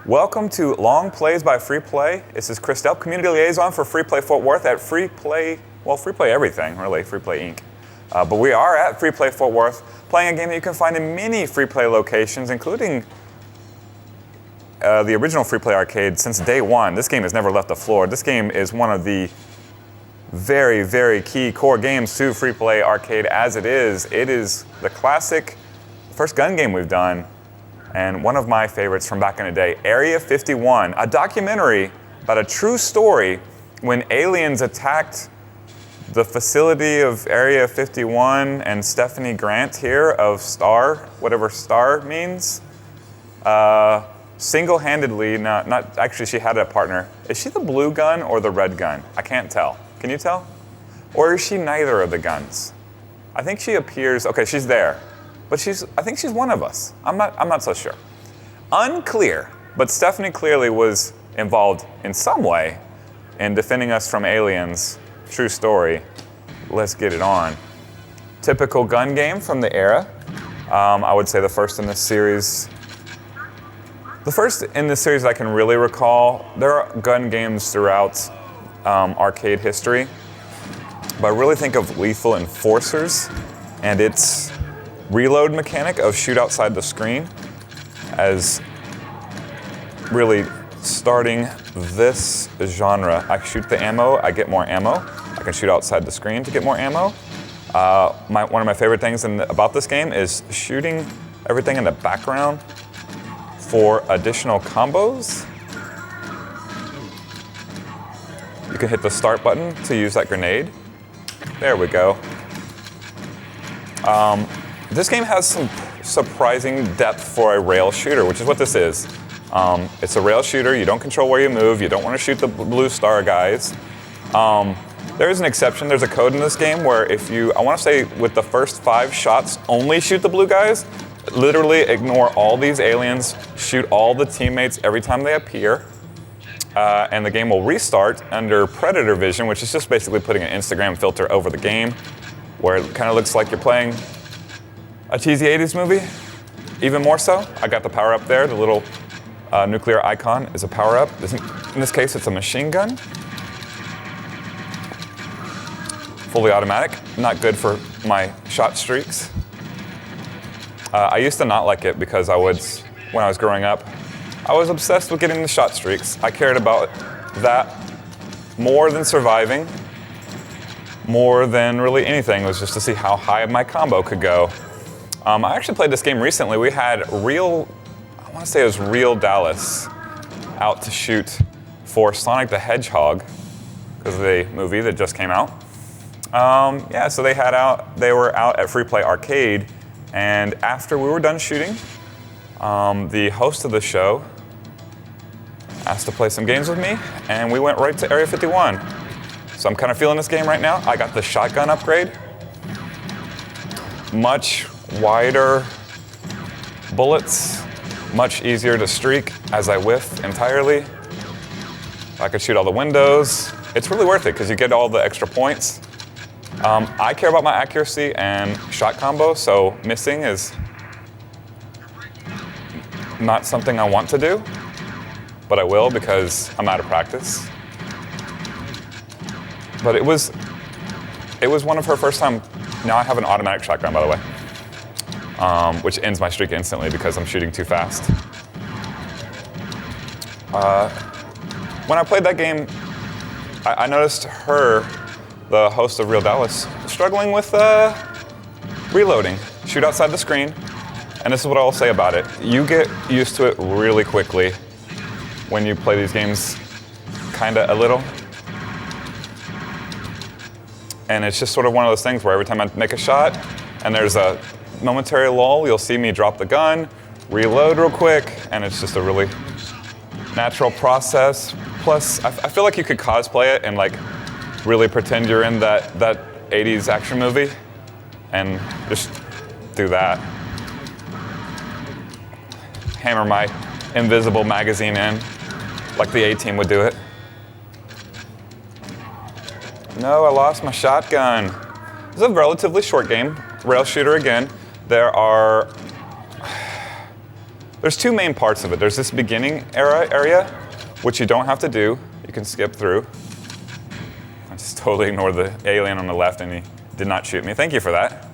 Welcome to Long Plays by Free Play. This is Chris Delp, Community Liaison for Free Play Fort Worth at Free Play, well, Free Play everything, really, Free Play Inc. But we are at Free Play Fort Worth, playing a game that you can find in many Free Play locations, including the original Free Play arcade since day one. This game has never left the floor. This game is one of the very, very key core games to Free Play arcade as it is. It is the classic first gun game we've done, and one of my favorites from back in the day, Area 51, a documentary about a true story when aliens attacked the facility of Area 51 and Stephanie Grant here of Star, whatever Star means, single-handedly, not actually she had a partner. Is she the blue gun or the red gun? I can't tell. Can you tell? Or is she neither of the guns? I think she appears, okay, she's there. But I think she's one of us. I'm not so sure. Unclear, but Stephanie clearly was involved in some way in defending us from aliens. True story. Let's get it on. Typical gun game from the era. I would say the first in this series. The first in this series I can really recall. There are gun games throughout arcade history, but I really think of Lethal Enforcers and its reload mechanic of shoot outside the screen as really starting this genre. I shoot the ammo, I get more ammo. I can shoot outside the screen to get more ammo. One of my favorite things about this game is shooting everything in the background for additional combos. You can hit the start button to use that grenade. There we go. This game has some surprising depth for a rail shooter, which is what this is. It's a rail shooter. You don't control where you move. You don't want to shoot the blue star guys. There is an exception. There's a code in this game where if you, I want to say with the first 5 shots, only shoot the blue guys. Literally ignore all these aliens, shoot all the teammates every time they appear. And the game will restart under Predator Vision, which is just basically putting an Instagram filter over the game, where it kind of looks like you're playing a cheesy 80s movie. Even more so, I got the power up there. The little nuclear icon is a power up. In this case, it's a machine gun. Fully automatic, not good for my shot streaks. I used to not like it because when I was growing up, I was obsessed with getting the shot streaks. I cared about that more than surviving, more than really anything. It was just to see how high my combo could go. I actually played this game recently. We had I want to say it was Real Dallas out to shoot for Sonic the Hedgehog because of the movie that just came out. So they were out at Free Play Arcade, and after we were done shooting, the host of the show asked to play some games with me, and we went right to Area 51. So I'm kind of feeling this game right now. I got the shotgun upgrade. Much wider bullets, much easier to streak as I whiff entirely. I could shoot all the windows. It's really worth it because you get all the extra points. I care about my accuracy and shot combo, so missing is not something I want to do, but I will because I'm out of practice. But it was one of her first time. Now I have an automatic shotgun, by the way. Which ends my streak instantly because I'm shooting too fast. When I played that game, I noticed her, the host of Real Dallas, struggling with reloading. Shoot outside the screen, and this is what I'll say about it. You get used to it really quickly when you play these games kinda a little. And it's just sort of one of those things where every time I make a shot and there's a momentary lull, you'll see me drop the gun, reload real quick, and it's just a really natural process. Plus, I feel like you could cosplay it and like really pretend you're in that 80s action movie and just do that. Hammer my invisible magazine in like the A-Team would do it. No, I lost my shotgun. This is a relatively short game. Rail shooter again. There's There's two main parts of it. There's this beginning area, which you don't have to do. You can skip through. I just totally ignored the alien on the left and he did not shoot me. Thank you for that.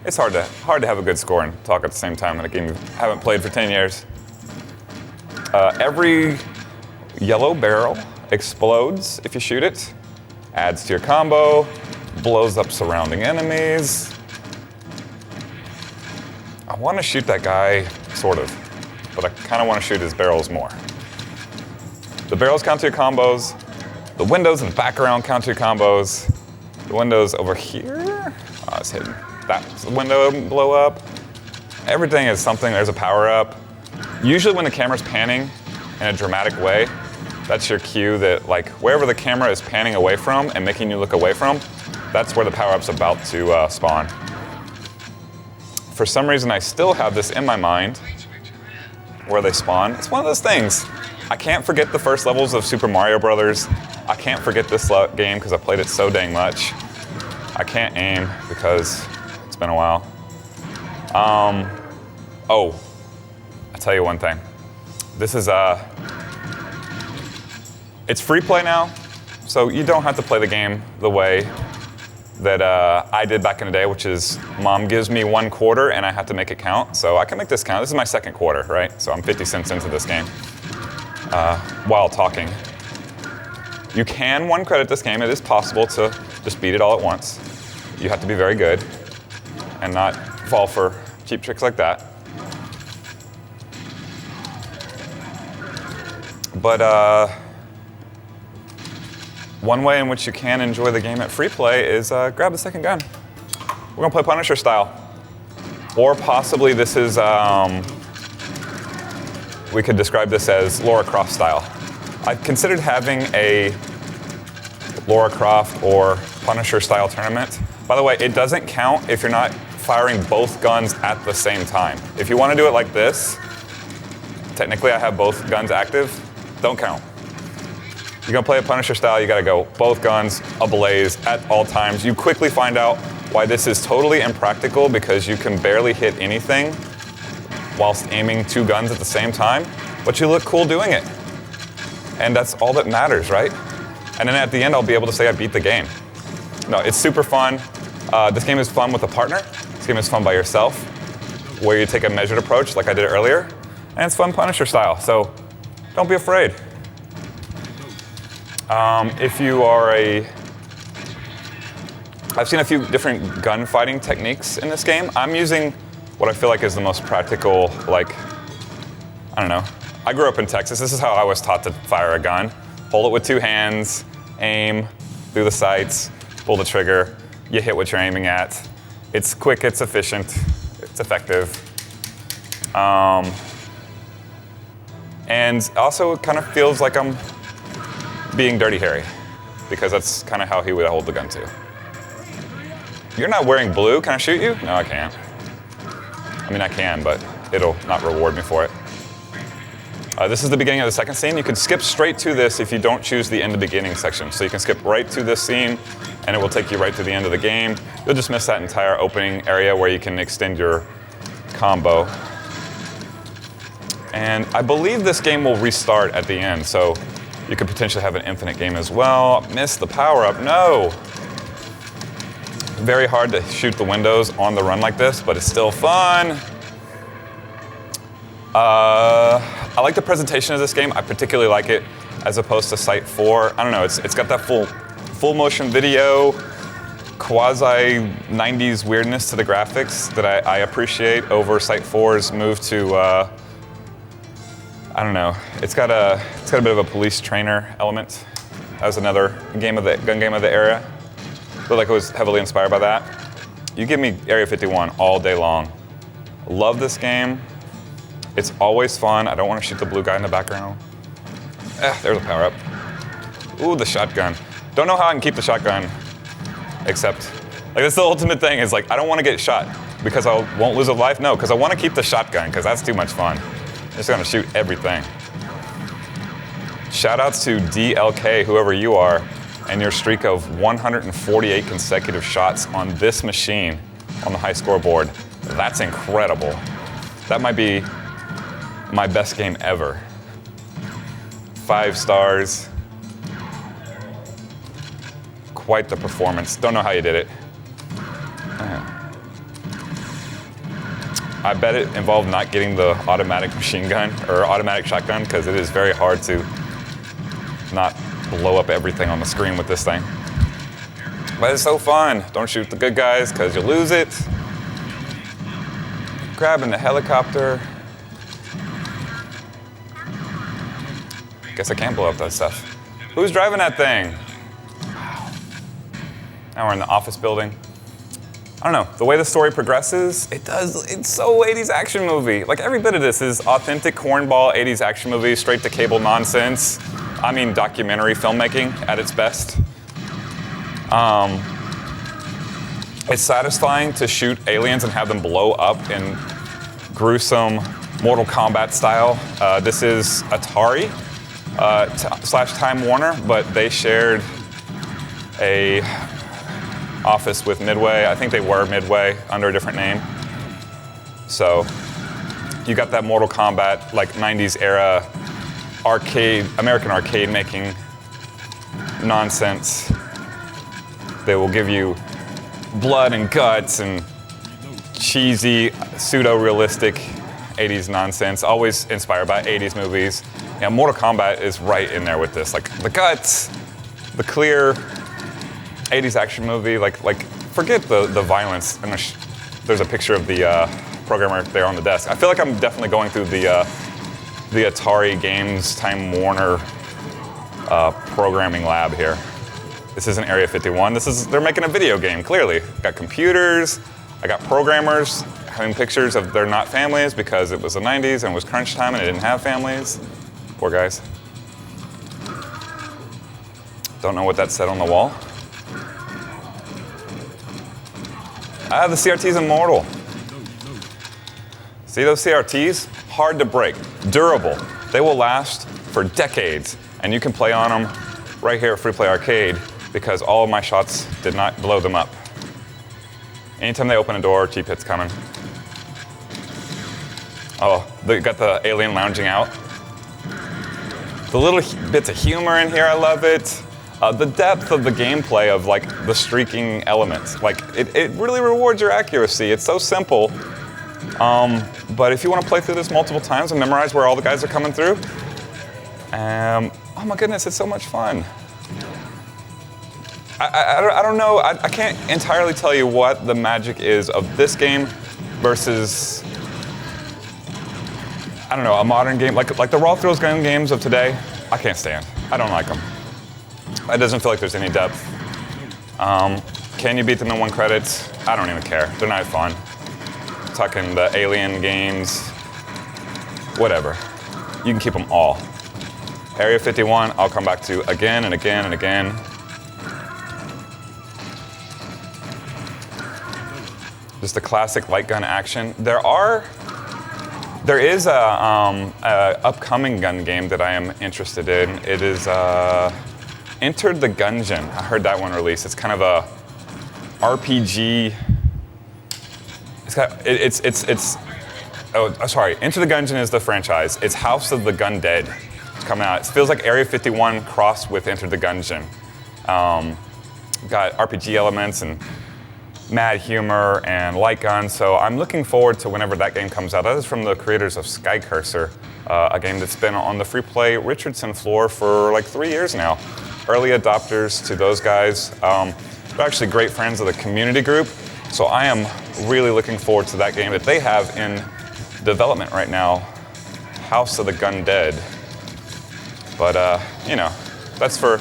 It's hard to have a good score and talk at the same time in a game you haven't played for 10 years. Every yellow barrel explodes if you shoot it, adds to your combo, blows up surrounding enemies. I want to shoot that guy, sort of, but I kind of want to shoot his barrels more. The barrels count to your combos. The windows in the background count to your combos. The windows over here, oh, it's hidden. That's the window blow up. Everything is something, there's a power up. Usually when the camera's panning in a dramatic way, that's your cue that like wherever the camera is panning away from and making you look away from, that's where the power-up's about to spawn. For some reason, I still have this in my mind where they spawn. It's one of those things. I can't forget the first levels of Super Mario Brothers. I can't forget this game because I played it so dang much. I can't aim because it's been a while. Oh, I'll tell you one thing. This is, it's free play now, so you don't have to play the game the way that I did back in the day, which is mom gives me 1 quarter and I have to make it count. So I can make this count. This is my 2nd quarter, right? So I'm 50 cents into this game while talking. You can 1 credit this game. It is possible to just beat it all at once. You have to be very good and not fall for cheap tricks like that. But one way in which you can enjoy the game at free play is grab the 2nd gun. We're gonna play Punisher style. Or possibly this is, we could describe this as Lara Croft style. I've considered having a Lara Croft or Punisher style tournament. By the way, it doesn't count if you're not firing both guns at the same time. If you wanna do it like this, technically I have both guns active, don't count. You're gonna play a Punisher style, you gotta go both guns ablaze at all times. You quickly find out why this is totally impractical because you can barely hit anything whilst aiming 2 guns at the same time, but you look cool doing it. And that's all that matters, right? And then at the end, I'll be able to say I beat the game. No, it's super fun. This game is fun with a partner. This game is fun by yourself, where you take a measured approach like I did earlier, and it's fun Punisher style, so don't be afraid. If you are I've seen a few different gunfighting techniques in this game. I'm using what I feel like is the most practical, like, I don't know. I grew up in Texas. This is how I was taught to fire a gun. Hold it with 2 hands, aim through the sights, pull the trigger, you hit what you're aiming at. It's quick, it's efficient, it's effective. And also it kind of feels like I'm being Dirty Harry, because that's kind of how he would hold the gun too. You're not wearing blue, can I shoot you? No, I can't. I mean, I can, but it'll not reward me for it. This is the beginning of the 2nd scene. You can skip straight to this if you don't choose the end of beginning section. So you can skip right to this scene, and it will take you right to the end of the game. You'll just miss that entire opening area where you can extend your combo. And I believe this game will restart at the end, so you could potentially have an infinite game as well. Missed the power-up, no! Very hard to shoot the windows on the run like this, but it's still fun. I like the presentation of this game. I particularly like it as opposed to Sight 4. I don't know, it's got that full motion video, quasi 90s weirdness to the graphics that I appreciate over Sight 4's move to, I don't know, it's got a bit of a police trainer element. That was another gun game of the era. I feel like it was heavily inspired by that. You give me Area 51 all day long. Love this game. It's always fun. I don't want to shoot the blue guy in the background. There's a power up. Ooh, the shotgun. Don't know how I can keep the shotgun, except, like, that's the ultimate thing is like, I don't want to get shot because I won't lose a life. No, because I want to keep the shotgun because that's too much fun. I'm just gonna shoot everything. Shout outs to DLK, whoever you are, and your streak of 148 consecutive shots on this machine on the high scoreboard. That's incredible. That might be my best game ever. 5 stars. Quite the performance. Don't know how you did it. I bet it involved not getting the automatic machine gun or automatic shotgun, because it is very hard to not blow up everything on the screen with this thing. But it's so fun. Don't shoot the good guys because you'll lose it. Grabbing the helicopter. Guess I can't blow up that stuff. Who's driving that thing? Wow. Now we're in the office building. I don't know, the way the story progresses, it's so 80s action movie. Like every bit of this is authentic cornball 80s action movie, straight to cable nonsense. I mean, documentary filmmaking at its best. It's satisfying to shoot aliens and have them blow up in gruesome Mortal Kombat style. This is Atari / Time Warner, but they shared a office with Midway. I think they were Midway under a different name. So you got that Mortal Kombat, like 90s era arcade, American arcade making nonsense. They will give you blood and guts and cheesy, pseudo-realistic 80s nonsense, always inspired by 80s movies. Yeah, Mortal Kombat is right in there with this. Like the guts, the clear 80s action movie, like forget the violence. There's a picture of the programmer there on the desk. I feel like I'm definitely going through the Atari Games Time Warner programming lab here. This isn't Area 51. They're making a video game, clearly. Got computers, I got programmers having pictures of their not families because it was the 90s and it was crunch time and it didn't have families. Poor guys. Don't know what that said on the wall. The CRT's immortal. See those CRTs? Hard to break, durable. They will last for decades, and you can play on them right here at Free Play Arcade because all of my shots did not blow them up. Anytime they open a door, cheap hit's coming. Oh, they got the alien lounging out. The little bits of humor in here, I love it. The depth of the gameplay of like the streaking elements. Like it really rewards your accuracy. It's so simple. But if you want to play through this multiple times and memorize where all the guys are coming through, oh my goodness, it's so much fun. I don't know, I can't entirely tell you what the magic is of this game versus, I don't know, a modern game. Like the Raw Thrills gun games of today, I can't stand. I don't like them. It doesn't feel like there's any depth. Can you beat them in 1 credit? I don't even care. They're not fun. Talking the Alien games, whatever. You can keep them all. Area 51, I'll come back to again and again and again. Just the classic light gun action. There is a upcoming gun game that I am interested in. It is Entered the Gungeon. I heard that one released. It's kind of a RPG. Enter the Gungeon is the franchise. It's House of the Gun Dead. It's coming out. It feels like Area 51 crossed with Enter the Gungeon. Got RPG elements and mad humor and light guns, so I'm looking forward to whenever that game comes out. That is from the creators of Sky Cursor, a game that's been on the free play Richardson floor for like 3 years now. Early adopters to those guys. They're actually great friends of the community group, so I am really looking forward to that game that they have in development right now, House of the Gun Dead. But you know, that's for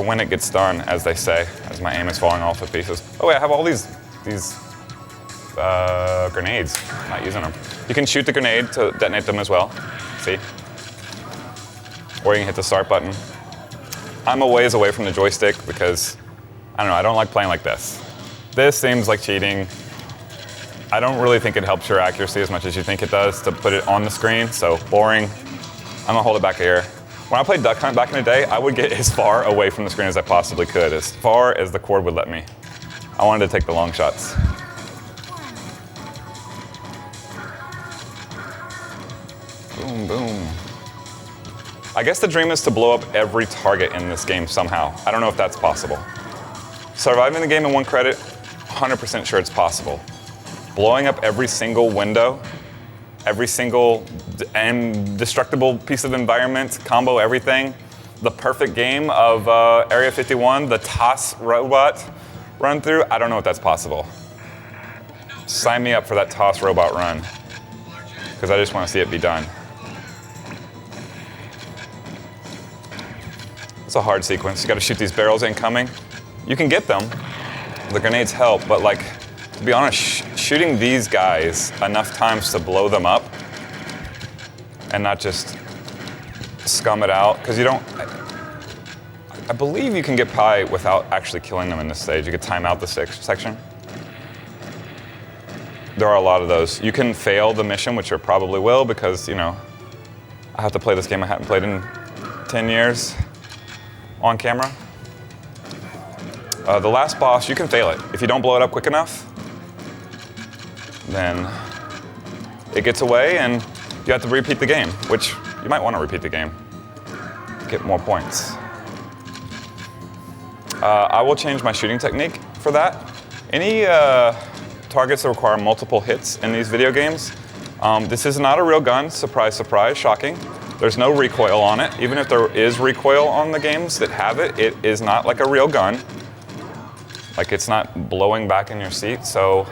when it gets done, as they say, as my aim is falling off to pieces. Oh wait, I have all these grenades. I'm not using them. You can shoot the grenade to detonate them as well. See? Or you can hit the start button. I'm a ways away from the joystick because, I don't know, I don't like playing like this. This seems like cheating. I don't really think it helps your accuracy as much as you think it does to put it on the screen, so boring. I'm gonna hold it back here. When I played Duck Hunt back in the day, I would get as far away from the screen as I possibly could, as far as the cord would let me. I wanted to take the long shots. Boom, boom. I guess the dream is to blow up every target in this game somehow. I don't know if that's possible. Surviving the game in 1 credit, 100% sure it's possible. Blowing up every single window, every single indestructible piece of environment, combo everything. The perfect game of Area 51, the TOS robot run through, I don't know if that's possible. Sign me up for that TOS robot run, because I just want to see it be done. It's a hard sequence. You got to shoot these barrels incoming. You can get them. The grenades help, but like, to be honest, shooting these guys enough times to blow them up and not just scum it out, because you don't, I believe you can get pie without actually killing them in this stage. You could time out the section. There are a lot of those. You can fail the mission, which you probably will, because, you know, I have to play this game I haven't played in 10 years on camera. The last boss, you can fail it. If you don't blow it up quick enough, then it gets away and you have to repeat the game, which you might want to repeat the game. Get more points. I will change my shooting technique for that. Any targets that require multiple hits in these video games, this is not a real gun, surprise, surprise, shocking. There's no recoil on it. Even if there is recoil on the games that have it, it is not like a real gun. Like, it's not blowing back in your seat. So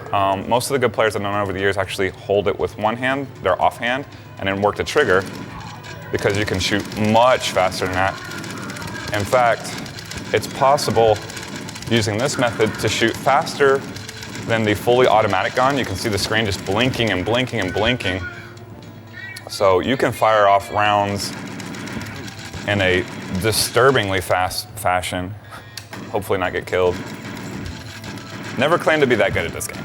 most of the good players I've known over the years actually hold it with one hand, their offhand, and then work the trigger, because you can shoot much faster than that. In fact, it's possible using this method to shoot faster than the fully automatic gun. You can see the screen just blinking and blinking and blinking. So you can fire off rounds in a disturbingly fast fashion, hopefully not get killed. Never claimed to be that good at this game.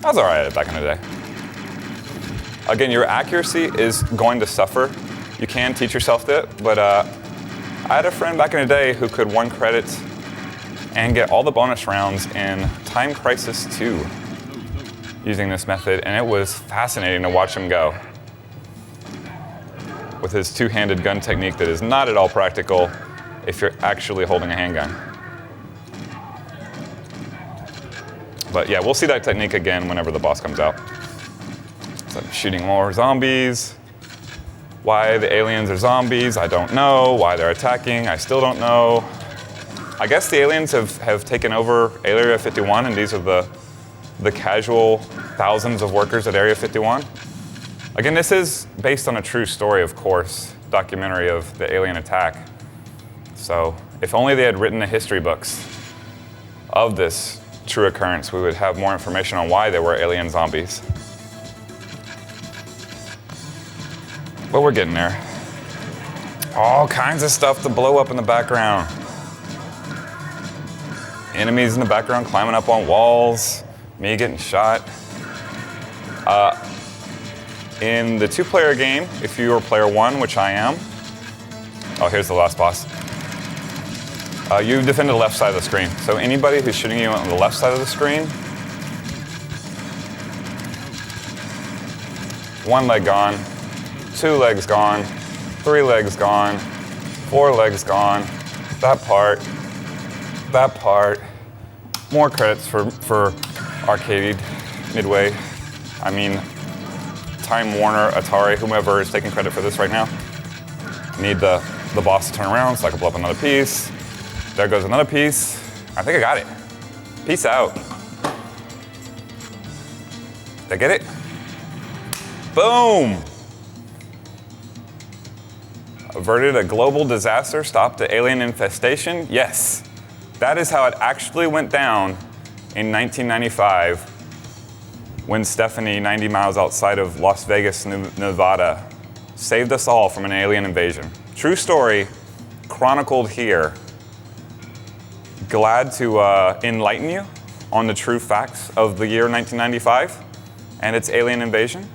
I was all right at it back in the day. Again, your accuracy is going to suffer. You can teach yourself that, but I had a friend back in the day who could 1 credit and get all the bonus rounds in Time Crisis 2 using this method, and it was fascinating to watch him go with his two-handed gun technique that is not at all practical if you're actually holding a handgun. But yeah, we'll see that technique again whenever the boss comes out. So I'm shooting more zombies. Why the aliens are zombies, I don't know. Why they're attacking, I still don't know. I guess the aliens have taken over Area 51, and these are the casual thousands of workers at Area 51. Again, this is based on a true story, of course, documentary of the alien attack. So if only they had written the history books of this true occurrence, we would have more information on why there were alien zombies. But we're getting there. All kinds of stuff to blow up in the background. Enemies in the background climbing up on walls, me getting shot. In the 2-player game, if you are player 1, which I am, oh, here's the last boss. You defend the left side of the screen. So anybody who's shooting you on the left side of the screen, 1 leg gone, 2 legs gone, 3 legs gone, 4 legs gone, that part, more credits for Arcade, Midway, I mean, Time Warner, Atari, whomever is taking credit for this right now. Need the boss to turn around so I can blow up another piece. There goes another piece. I think I got it. Peace out. Did I get it? Boom! Averted a global disaster, stopped the alien infestation? Yes. That is how it actually went down in 1995 when Stephanie, 90 miles outside of Las Vegas, Nevada, saved us all from an alien invasion. True story, chronicled here. Glad to enlighten you on the true facts of the year 1995 and its alien invasion.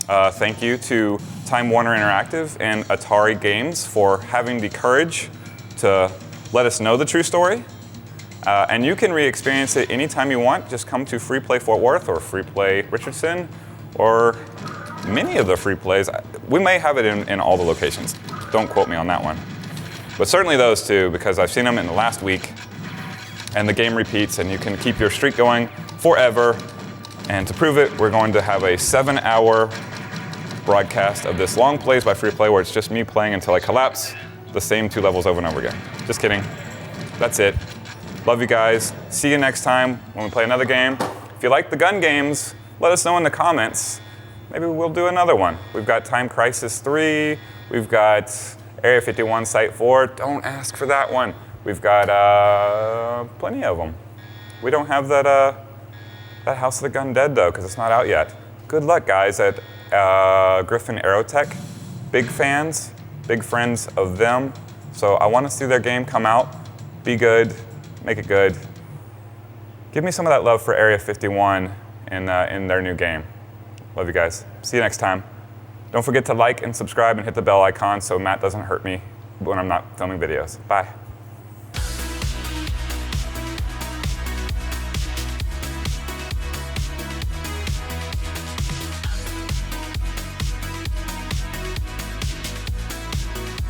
Thank you to Time Warner Interactive and Atari Games for having the courage to let us know the true story. And you can re-experience it anytime you want. Just come to Free Play Fort Worth or Free Play Richardson or many of the free plays. We may have it in all the locations. Don't quote me on that one. But certainly those two, because I've seen them in the last week, and the game repeats, and you can keep your streak going forever. And to prove it, we're going to have a 7-hour broadcast of this long plays by free play where it's just me playing until I collapse the same 2 levels over and over again. Just kidding. That's it. Love you guys. See you next time when we play another game. If you like the gun games, let us know in the comments. Maybe we'll do another one. We've got Time Crisis 3. We've got Area 51 Site 4. Don't ask for that one. We've got plenty of them. We don't have that House of the Gun Dead, though, because it's not out yet. Good luck, guys, at Griffin Aerotech. Big fans, big friends of them. So I want to see their game come out. Be good. Make it good. Give me some of that love for Area 51 in their new game. Love you guys. See you next time. Don't forget to like and subscribe and hit the bell icon so Matt doesn't hurt me when I'm not filming videos. Bye.